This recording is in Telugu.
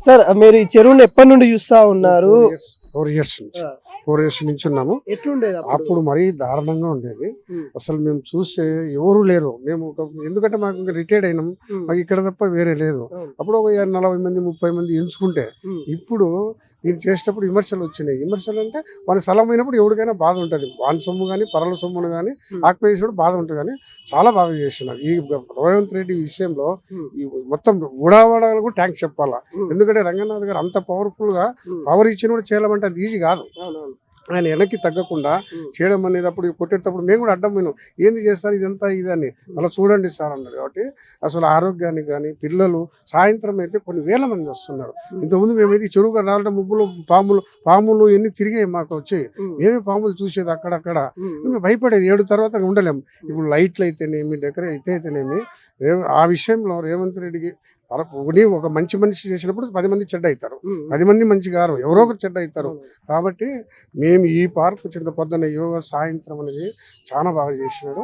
సార్ మీరు ఈ చెరువుని ఎప్పటి నుండి చూస్తా ఉన్నారు? 4 years నుంచి 4 years నుంచి ఉన్నాము. ఎట్లుండేది అప్పుడు మరీ దారుణంగా ఉండేది. అసలు మేము చూస్తే ఎవరు లేరు. మేము ఎందుకంటే మాకు ఇంకా రిటైర్డ్ అయినాం, మాకు ఇక్కడ తప్ప వేరే లేదు. అప్పుడు ఒక 40 మంది 30 మంది ఎంచుకుంటే, ఇప్పుడు దీన్ని చేసేటప్పుడు విమర్శలు వచ్చినాయి. విమర్శలు అంటే వాళ్ళ స్థలం అయినప్పుడు ఎవరికైనా బాధ ఉంటుంది. వాని సొమ్ము కానీ పరల సొమ్మును కానీ ఆక్యుపేషన్ బాధ ఉంటుంది. కానీ చాలా బాగా చేస్తున్నారు ఈ రేవంత్ రెడ్డి విషయంలో. ఈ మొత్తం ఊడావాడాలు కూడా ట్యాంక్స్ చెప్పాలా. ఎందుకంటే రంగనాథ్ గారు అంత పవర్ఫుల్గా పవర్ ఇచ్చిన కూడా చేయాలంటే అది ఈజీ కాదు. ఆయన వెనక్కి తగ్గకుండా చేయడం అనేది, అప్పుడు కొట్టేటప్పుడు మేము కూడా అడ్డం పోయినాం. ఏంది చేస్తారు ఇదంతా ఇదని. అలా చూడండి సార్ అన్నారు. కాబట్టి అసలు ఆరోగ్యానికి కానీ పిల్లలు సాయంత్రం అయితే కొన్ని వేల మంది వస్తున్నారు. ఇంతకుముందు మేమైతే చెరువుగా రావడం ముగ్గులు పాములు ఎన్ని తిరిగాయి మాకు వచ్చి. మేమే పాములు చూసేది అక్కడక్కడ. మేము భయపడేది 7 తర్వాత ఉండలేము. ఇప్పుడు లైట్లు అయితేనేమి అయితేనేమి ఆ విషయంలో రేవంత్ రెడ్డికి ఒక మంచి మనిషి చేసినప్పుడు 10 మంది చెడ్డ అవుతారు, 10 మంది మంచి గారు, ఎవరో ఒకరు చెడ్డ అవుతారు. కాబట్టి మేము ఈ పార్క్ చిన్న పొద్దున్న యోగా సాయంత్రం అనేది చాలా బాగా చేసినాడు.